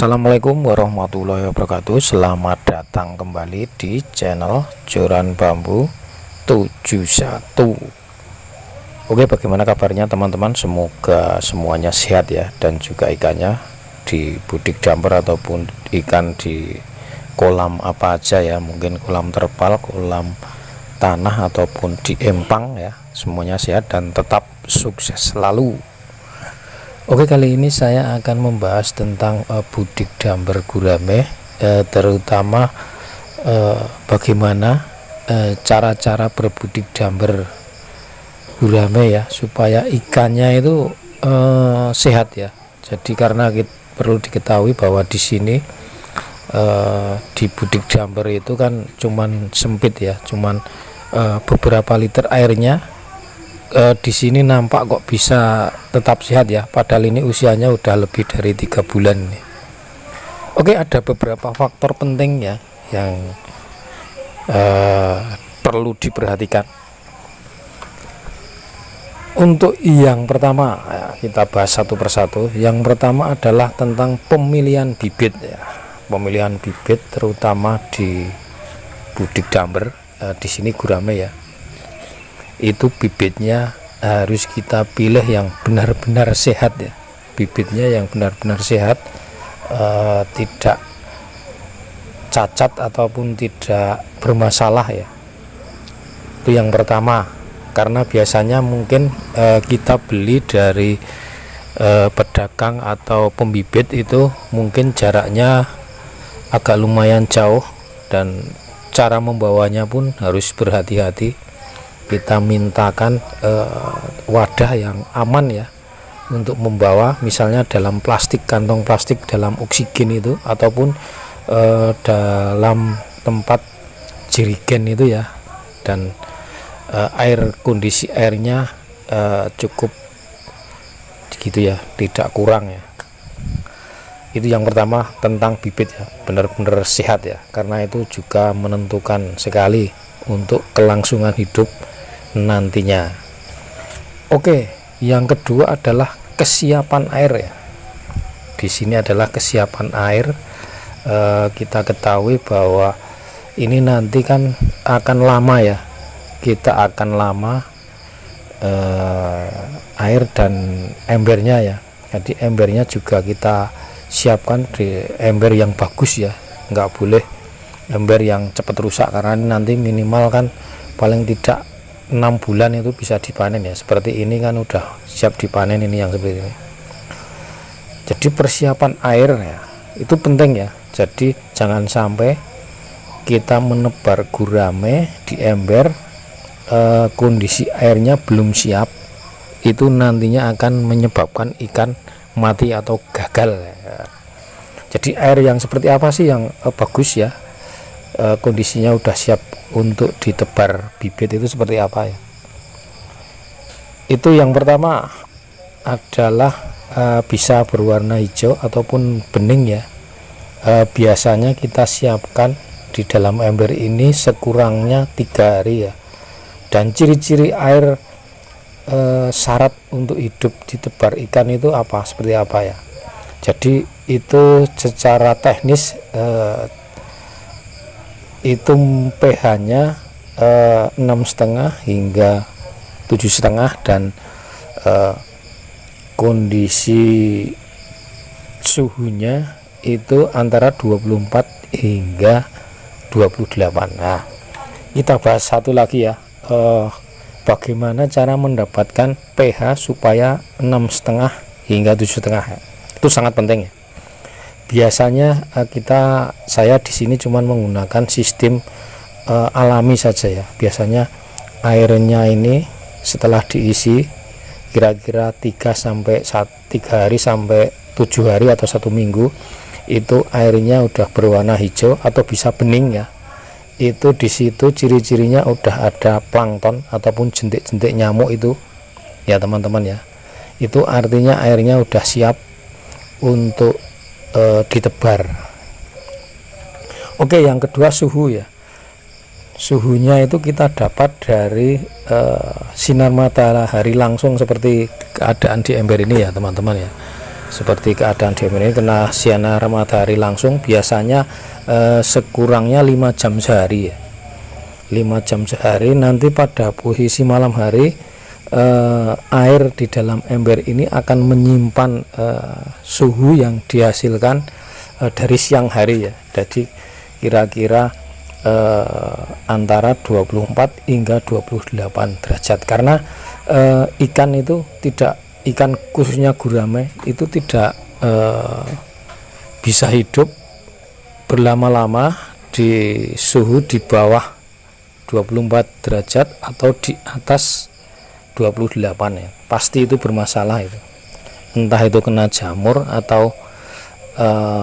Assalamualaikum warahmatullahi wabarakatuh. Selamat datang kembali di channel Joran Bambu 71. Oke, bagaimana kabarnya teman-teman? Semoga semuanya sehat ya, dan juga ikannya di budik damper ataupun ikan di kolam apa aja ya, mungkin kolam terpal, kolam tanah ataupun di empang ya, semuanya sehat dan tetap sukses selalu. Oke, kali ini saya akan membahas tentang budik damper gurame, terutama bagaimana cara-cara berbudik damper gurame ya, supaya ikannya itu sehat ya. Jadi karena perlu diketahui bahwa di sini di budik damper itu kan cuman sempit ya, cuman beberapa liter airnya. Di sini nampak kok bisa tetap sehat ya, padahal ini usianya udah lebih dari 3 bulan nih. Oke, ada beberapa faktor penting ya yang perlu diperhatikan. Untuk yang pertama ya, kita bahas satu persatu. Yang pertama adalah tentang pemilihan bibit ya, pemilihan bibit terutama di budik damper di sini gurame ya. Itu bibitnya harus kita pilih yang benar-benar sehat ya, bibitnya yang benar-benar sehat, tidak cacat ataupun tidak bermasalah ya. Itu yang pertama, karena biasanya mungkin kita beli dari pedagang atau pembibit itu mungkin jaraknya agak lumayan jauh dan cara membawanya pun harus berhati-hati. Kita mintakan wadah yang aman ya untuk membawa, misalnya dalam plastik, kantong plastik dalam oksigen itu, ataupun dalam tempat jerigen itu ya, dan kondisi airnya cukup gitu ya, tidak kurang ya. Itu yang pertama tentang bibit ya, benar-benar sehat ya, karena itu juga menentukan sekali untuk kelangsungan hidup nantinya. Oke, yang kedua adalah kesiapan air ya. Di sini adalah kesiapan air. Kita ketahui bahwa ini nanti kan akan lama ya, kita akan lama air dan embernya ya. Jadi embernya juga kita siapkan di ember yang bagus ya, nggak boleh ember yang cepat rusak, karena nanti minimal kan paling tidak 6 bulan itu bisa dipanen ya. Seperti ini kan udah siap dipanen, ini yang seperti ini. Jadi persiapan air ya itu penting ya. Jadi jangan sampai kita menebar gurame di ember, kondisi airnya belum siap, itu nantinya akan menyebabkan ikan mati atau gagal ya. Jadi air yang seperti apa sih yang bagus ya, kondisinya udah siap untuk ditebar bibit itu seperti apa ya? Itu yang pertama adalah bisa berwarna hijau ataupun bening ya. Biasanya kita siapkan di dalam ember ini sekurangnya 3 hari ya. Dan ciri-ciri air syarat untuk hidup ditebar ikan itu apa, seperti apa ya? Jadi itu secara teknis itu pH-nya 6,5 hingga 7,5, dan kondisi suhunya itu antara 24 hingga 28. Nah, kita bahas satu lagi ya, bagaimana cara mendapatkan pH supaya 6,5 hingga 7,5. Itu sangat penting ya. Biasanya saya di sini cuma menggunakan sistem alami saja ya. Biasanya airnya ini setelah diisi kira-kira 3 hari sampai 7 hari atau 1 minggu, itu airnya udah berwarna hijau atau bisa bening ya. Itu di situ ciri-cirinya udah ada plankton ataupun jentik-jentik nyamuk itu ya teman-teman ya. Itu artinya airnya udah siap untuk ditebar. Oke, yang kedua suhu ya. Suhunya itu kita dapat dari sinar matahari langsung seperti keadaan di ember ini ya teman-teman ya. seperti keadaan di ember ini kena sinar matahari langsung, biasanya sekurangnya 5 jam sehari ya, 5 jam sehari. Nanti pada posisi malam hari air di dalam ember ini akan menyimpan suhu yang dihasilkan dari siang hari ya. Jadi kira-kira antara 24 hingga 28 derajat, karena ikan itu tidak, ikan khususnya gurame itu tidak bisa hidup berlama-lama di suhu di bawah 24 derajat atau di atas 28 ya, pasti itu bermasalah itu, entah itu kena jamur atau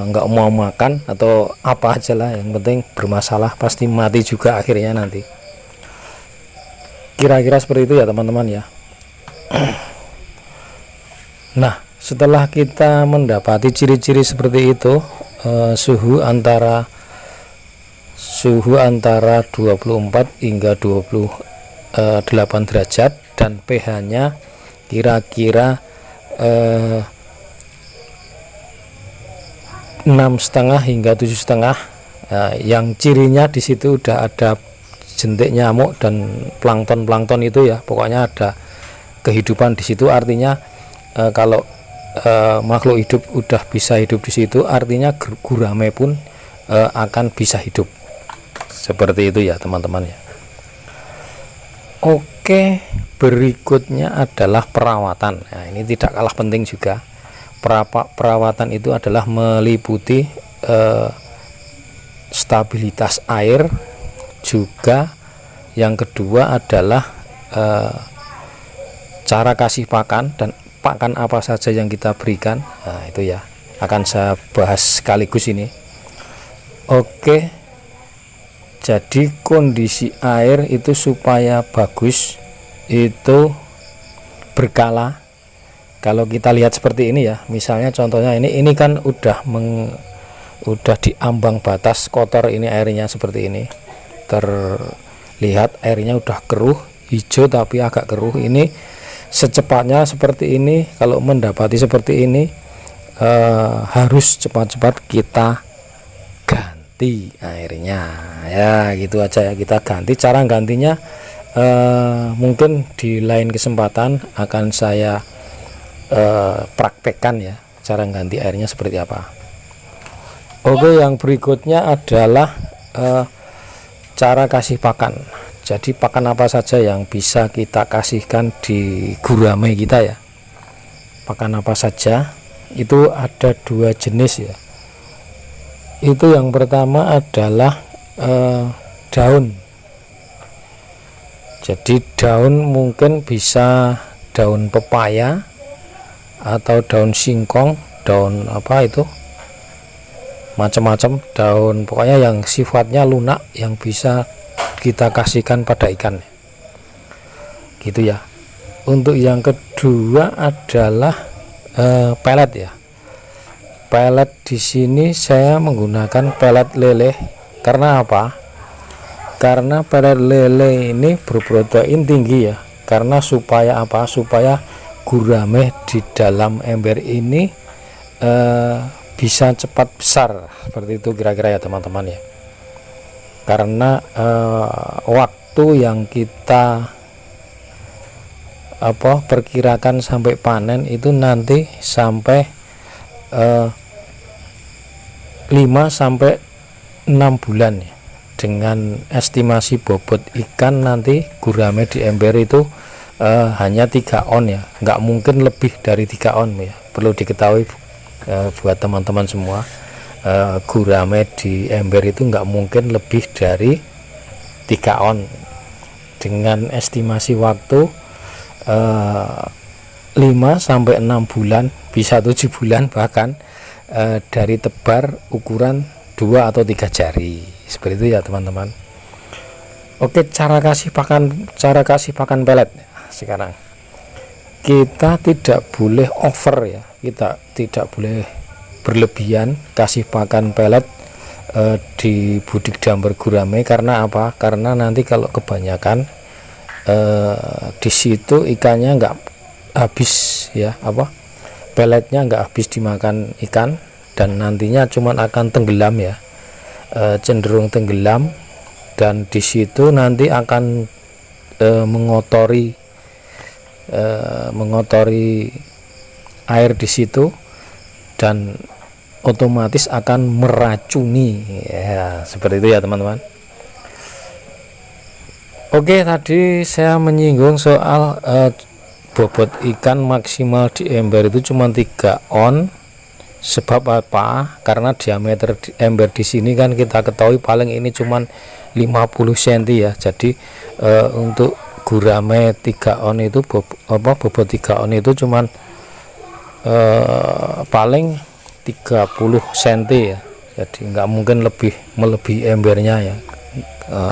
nggak mau makan atau apa aja lah, yang penting bermasalah, pasti mati juga akhirnya nanti. Kira-kira seperti itu ya teman-teman ya. Nah, setelah kita mendapati ciri-ciri seperti itu, suhu antara 24 hingga 28 derajat dan pH-nya kira-kira 6,5 hingga 7,5. Yang cirinya di situ udah ada jentik nyamuk dan plankton itu ya, pokoknya ada kehidupan di situ. Artinya kalau makhluk hidup udah bisa hidup di situ, artinya gurame pun akan bisa hidup. Seperti itu ya teman-teman ya. Oke, berikutnya adalah perawatan. Nah, ini tidak kalah penting juga. Perawatan itu adalah meliputi stabilitas air, juga yang kedua adalah cara kasih pakan dan pakan apa saja yang kita berikan. Nah, itu ya akan saya bahas sekaligus ini. Oke, jadi kondisi air itu supaya bagus itu berkala. Kalau kita lihat seperti ini ya, misalnya contohnya ini kan udah diambang batas kotor, ini airnya seperti ini, terlihat airnya udah keruh, hijau tapi agak keruh. Ini secepatnya seperti ini, kalau mendapati seperti ini harus cepat-cepat kita ganti airnya ya, gitu aja ya, kita ganti. Cara gantinya mungkin di lain kesempatan akan saya praktekkan ya, cara ganti airnya seperti apa. Oke, yang berikutnya adalah cara kasih pakan. Jadi pakan apa saja yang bisa kita kasihkan di gurame kita ya, pakan apa saja itu ada 2 jenis ya. Itu yang pertama adalah daun. Jadi daun mungkin bisa daun pepaya atau daun singkong, daun apa itu, macam-macam daun, pokoknya yang sifatnya lunak yang bisa kita kasihkan pada ikan gitu ya. Untuk yang kedua adalah pelet ya. Pelet di sini saya menggunakan pelet lele. Karena apa? Karena pelet lele ini berprotein tinggi ya. Karena supaya apa? Supaya gurame di dalam ember ini bisa cepat besar, seperti itu kira-kira ya teman-teman ya. Karena waktu yang kita perkirakan sampai panen itu nanti sampai 5 sampai 6 bulan ya. Dengan estimasi bobot ikan nanti gurame di ember itu hanya 3 on ya, nggak mungkin lebih dari 3 on ya. Perlu diketahui buat teman-teman semua, gurame di ember itu nggak mungkin lebih dari 3 on. Dengan estimasi waktu 5 sampai 6 bulan, bisa 7 bulan bahkan, dari tebar ukuran 2 atau 3 jari, seperti itu ya teman-teman. Oke, cara kasih pakan pelet. Sekarang kita tidak boleh over ya, kita tidak boleh berlebihan kasih pakan pelet di budik damper gurame. Karena apa? Karena nanti kalau kebanyakan di situ ikannya nggak habis ya, peletnya nggak habis dimakan ikan dan nantinya cuman akan tenggelam ya, cenderung tenggelam, dan di situ nanti akan mengotori air di situ dan otomatis akan meracuni ya, seperti itu ya teman-teman. Oke, tadi saya menyinggung soal bobot ikan maksimal di ember itu cuma 3 on. Sebab apa? Karena diameter ember di sini kan kita ketahui paling ini cuman 50 cm ya. Jadi untuk gurame 3 on itu bobot 3 on itu cuman paling 30 cm ya. Jadi nggak mungkin melebihi embernya ya.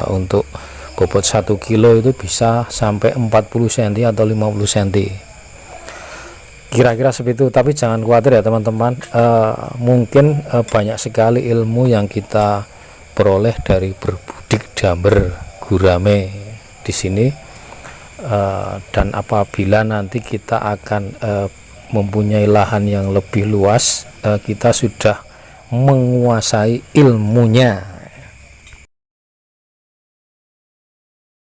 Untuk bobot 1 kilo itu bisa sampai 40 cm atau 50 cm, kira-kira seperti itu. Tapi jangan khawatir ya teman-teman, mungkin banyak sekali ilmu yang kita peroleh dari berbudik damber gurame di sini, dan apabila nanti kita akan mempunyai lahan yang lebih luas, kita sudah menguasai ilmunya.